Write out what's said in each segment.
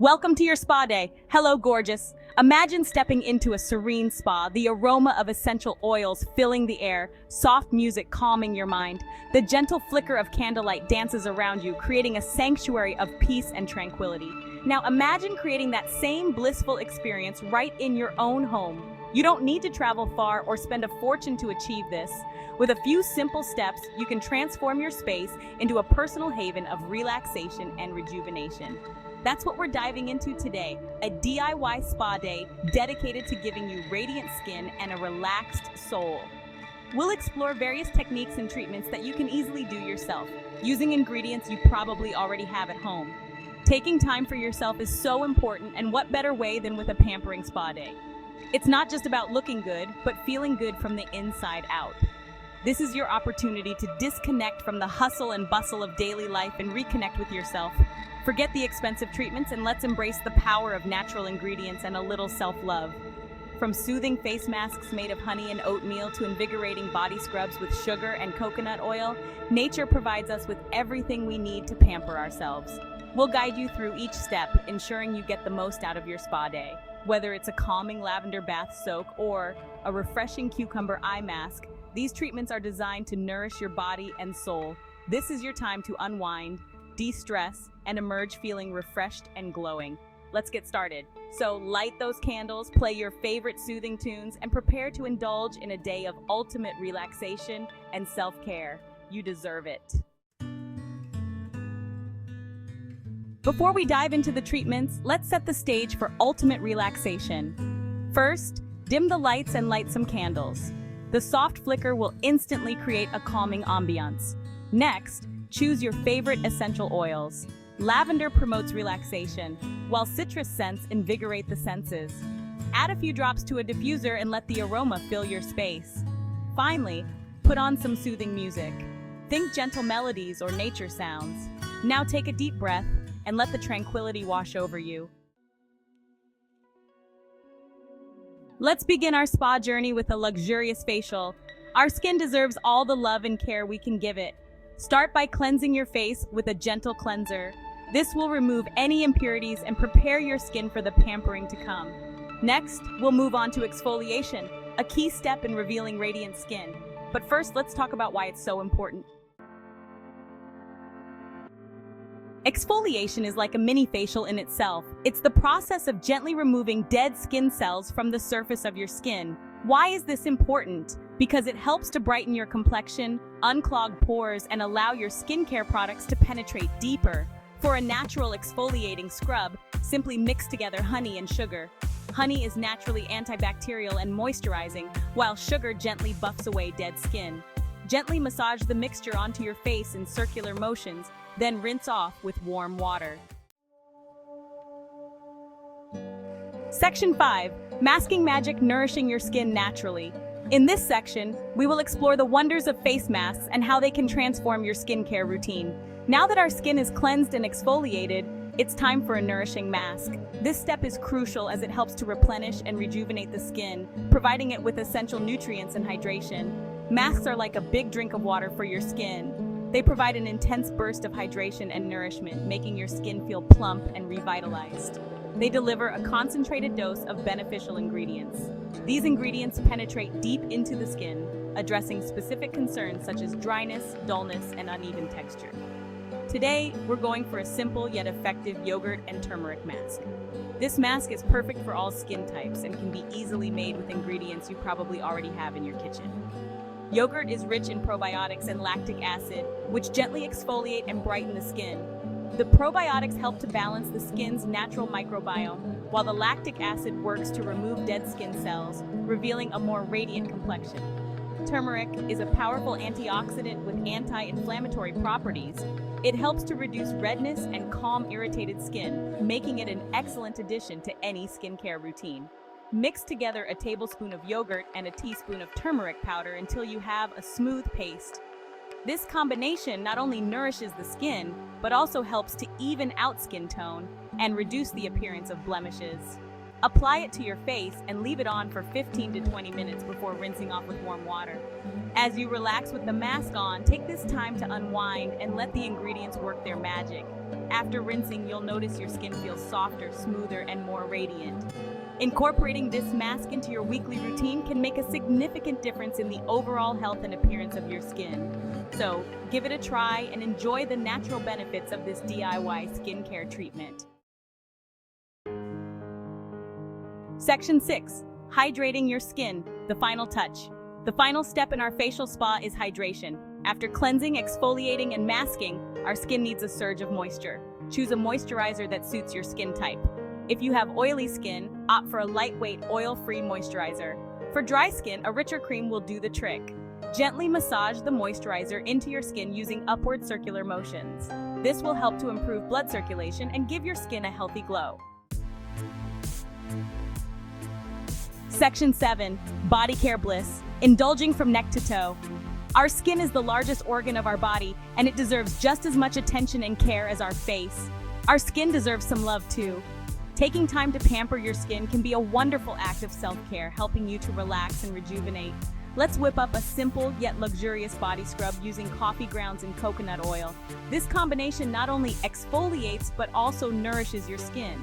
Welcome to your spa day. Hello, gorgeous. Imagine stepping into a serene spa, the aroma of essential oils filling the air, soft music calming your mind. The gentle flicker of candlelight dances around you, creating a sanctuary of peace and tranquility. Now imagine creating that same blissful experience right in your own home. You don't need to travel far or spend a fortune to achieve this. With a few simple steps, you can transform your space into a personal haven of relaxation and rejuvenation. That's what we're diving into today, a DIY spa day dedicated to giving you radiant skin and a relaxed soul. We'll explore various techniques and treatments that you can easily do yourself, using ingredients you probably already have at home. Taking time for yourself is so important, and what better way than with a pampering spa day? It's not just about looking good, but feeling good from the inside out. This is your opportunity to disconnect from the hustle and bustle of daily life and reconnect with yourself. Forget the expensive treatments and let's embrace the power of natural ingredients and a little self-love. From soothing face masks made of honey and oatmeal to invigorating body scrubs with sugar and coconut oil, nature provides us with everything we need to pamper ourselves. We'll guide you through each step, ensuring you get the most out of your spa day. Whether it's a calming lavender bath soak or a refreshing cucumber eye mask, these treatments are designed to nourish your body and soul. This is your time to unwind, de-stress, and emerge feeling refreshed and glowing. Let's get started. So light those candles, play your favorite soothing tunes, and prepare to indulge in a day of ultimate relaxation and self-care. You deserve it. Before we dive into the treatments, let's set the stage for ultimate relaxation. First, dim the lights and light some candles. The soft flicker will instantly create a calming ambiance. Next, choose your favorite essential oils. Lavender promotes relaxation, while citrus scents invigorate the senses. Add a few drops to a diffuser and let the aroma fill your space. Finally, put on some soothing music. Think gentle melodies or nature sounds. Now take a deep breath and let the tranquility wash over you. Let's begin our spa journey with a luxurious facial. Our skin deserves all the love and care we can give it. Start by cleansing your face with a gentle cleanser. This will remove any impurities and prepare your skin for the pampering to come. Next, we'll move on to exfoliation, a key step in revealing radiant skin. But first, let's talk about why it's so important. Exfoliation is like a mini facial in itself. It's the process of gently removing dead skin cells from the surface of your skin. Why is this important? Because it helps to brighten your complexion, unclog pores, and allow your skincare products to penetrate deeper. For a natural exfoliating scrub, simply mix together honey and sugar. Honey is naturally antibacterial and moisturizing, while sugar gently buffs away dead skin. Gently massage the mixture onto your face in circular motions, then rinse off with warm water. Section 5. Masking Magic Nourishing Your Skin Naturally. In this section, we will explore the wonders of face masks and how they can transform your skincare routine. Now that our skin is cleansed and exfoliated, it's time for a nourishing mask. This step is crucial as it helps to replenish and rejuvenate the skin, providing it with essential nutrients and hydration. Masks are like a big drink of water for your skin. They provide an intense burst of hydration and nourishment, making your skin feel plump and revitalized. They deliver a concentrated dose of beneficial ingredients. These ingredients penetrate deep into the skin, addressing specific concerns such as dryness, dullness, and uneven texture. Today, we're going for a simple yet effective yogurt and turmeric mask. This mask is perfect for all skin types and can be easily made with ingredients you probably already have in your kitchen. Yogurt is rich in probiotics and lactic acid, which gently exfoliate and brighten the skin. The probiotics help to balance the skin's natural microbiome, while the lactic acid works to remove dead skin cells, revealing a more radiant complexion. Turmeric is a powerful antioxidant with anti-inflammatory properties. It helps to reduce redness and calm irritated skin, making it an excellent addition to any skincare routine. Mix together a tablespoon of yogurt and a teaspoon of turmeric powder until you have a smooth paste. This combination not only nourishes the skin, but also helps to even out skin tone and reduce the appearance of blemishes. Apply it to your face and leave it on for 15 to 20 minutes before rinsing off with warm water. As you relax with the mask on, take this time to unwind and let the ingredients work their magic. After rinsing, you'll notice your skin feels softer, smoother, and more radiant. Incorporating this mask into your weekly routine can make a significant difference in the overall health and appearance of your skin. So, give it a try and enjoy the natural benefits of this DIY skincare treatment. Section 6. Hydrating your skin, the final touch. The final step in our facial spa is hydration. After cleansing, exfoliating, and masking, our skin needs a surge of moisture. Choose a moisturizer that suits your skin type. If you have oily skin, opt for a lightweight, oil-free moisturizer. For dry skin, a richer cream will do the trick. Gently massage the moisturizer into your skin using upward circular motions. This will help to improve blood circulation and give your skin a healthy glow. Section 7. Body care bliss. Indulging from neck to toe. Our skin is the largest organ of our body, and it deserves just as much attention and care as our face. Our skin deserves some love too. Taking time to pamper your skin can be a wonderful act of self-care, helping you to relax and rejuvenate. Let's whip up a simple yet luxurious body scrub using coffee grounds and coconut oil. This combination not only exfoliates but also nourishes your skin.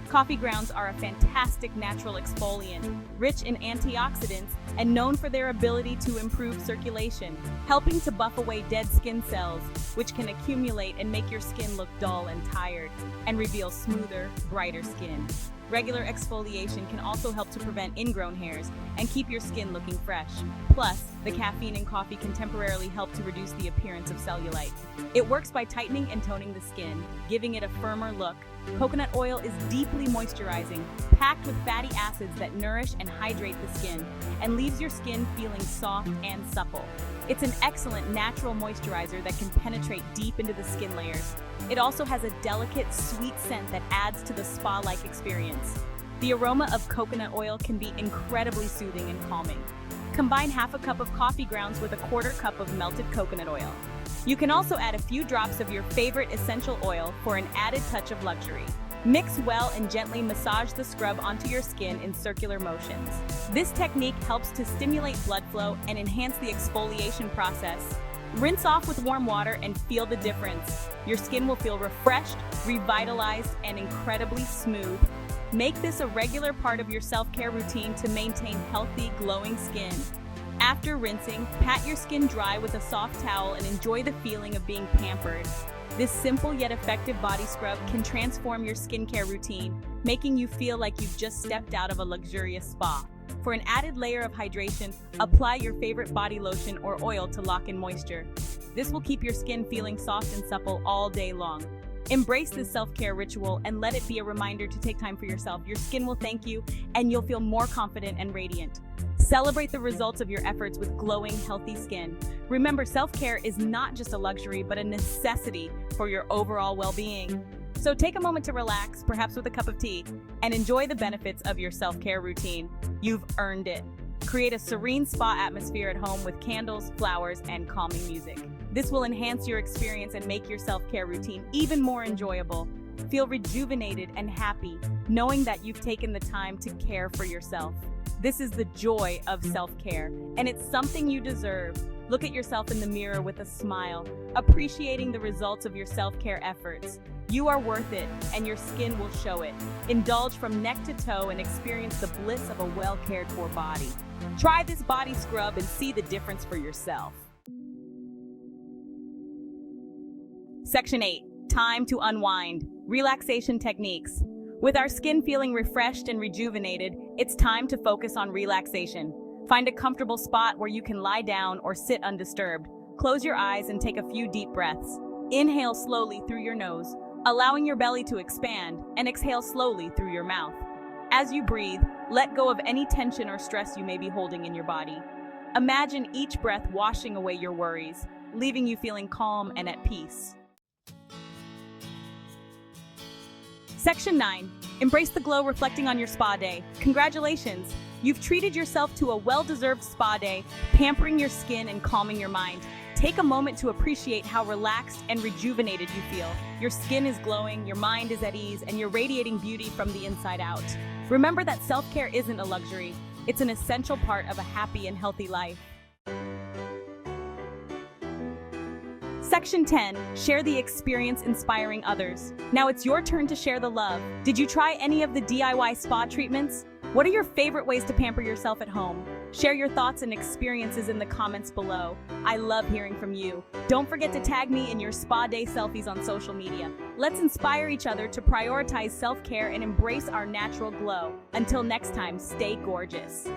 Coffee grounds are a fantastic natural exfoliant, rich in antioxidants and known for their ability to improve circulation, helping to buff away dead skin cells, which can accumulate and make your skin look dull and tired, and reveal smoother, brighter skin. Regular exfoliation can also help to prevent ingrown hairs and keep your skin looking fresh. Plus, the caffeine in coffee can temporarily help to reduce the appearance of cellulite. It works by tightening and toning the skin, giving it a firmer look. Coconut oil is deeply moisturizing, packed with fatty acids that nourish and hydrate the skin, and leaves your skin feeling soft and supple. It's an excellent natural moisturizer that can penetrate deep into the skin layers. It also has a delicate, sweet scent that adds to the spa-like experience. The aroma of coconut oil can be incredibly soothing and calming. Combine half a cup of coffee grounds with a quarter cup of melted coconut oil. You can also add a few drops of your favorite essential oil for an added touch of luxury. Mix well and gently massage the scrub onto your skin in circular motions. This technique helps to stimulate blood flow and enhance the exfoliation process. Rinse off with warm water and feel the difference. Your skin will feel refreshed, revitalized, and incredibly smooth. Make this a regular part of your self-care routine to maintain healthy, glowing skin. After rinsing, pat your skin dry with a soft towel and enjoy the feeling of being pampered. This simple yet effective body scrub can transform your skincare routine, making you feel like you've just stepped out of a luxurious spa. For an added layer of hydration, apply your favorite body lotion or oil to lock in moisture. This will keep your skin feeling soft and supple all day long. Embrace this self-care ritual and let it be a reminder to take time for yourself. Your skin will thank you, and you'll feel more confident and radiant. Celebrate the results of your efforts with glowing, healthy skin. Remember, self-care is not just a luxury, but a necessity for your overall well-being. So take a moment to relax, perhaps with a cup of tea, and enjoy the benefits of your self-care routine. You've earned it. Create a serene spa atmosphere at home with candles, flowers, and calming music. This will enhance your experience and make your self-care routine even more enjoyable. Feel rejuvenated and happy, knowing that you've taken the time to care for yourself. This is the joy of self-care, and it's something you deserve. Look at yourself in the mirror with a smile, appreciating the results of your self-care efforts. You are worth it, and your skin will show it. Indulge from neck to toe and experience the bliss of a well-cared-for body. Try this body scrub and see the difference for yourself. Section 8. Time to unwind. Relaxation techniques. With our skin feeling refreshed and rejuvenated, it's time to focus on relaxation. Find a comfortable spot where you can lie down or sit undisturbed. Close your eyes and take a few deep breaths. Inhale slowly through your nose, allowing your belly to expand, and exhale slowly through your mouth. As you breathe, let go of any tension or stress you may be holding in your body. Imagine each breath washing away your worries, leaving you feeling calm and at peace. Section 9. Embrace the glow reflecting on your spa day. Congratulations! You've treated yourself to a well-deserved spa day, pampering your skin and calming your mind. Take a moment to appreciate how relaxed and rejuvenated you feel. Your skin is glowing, your mind is at ease, and you're radiating beauty from the inside out. Remember that self-care isn't a luxury. It's an essential part of a happy and healthy life. Section 10. Share the experience inspiring others. Now it's your turn to share the love. Did you try any of the DIY spa treatments? What are your favorite ways to pamper yourself at home? Share your thoughts and experiences in the comments below. I love hearing from you. Don't forget to tag me in your spa day selfies on social media. Let's inspire each other to prioritize self-care and embrace our natural glow. Until next time, stay gorgeous.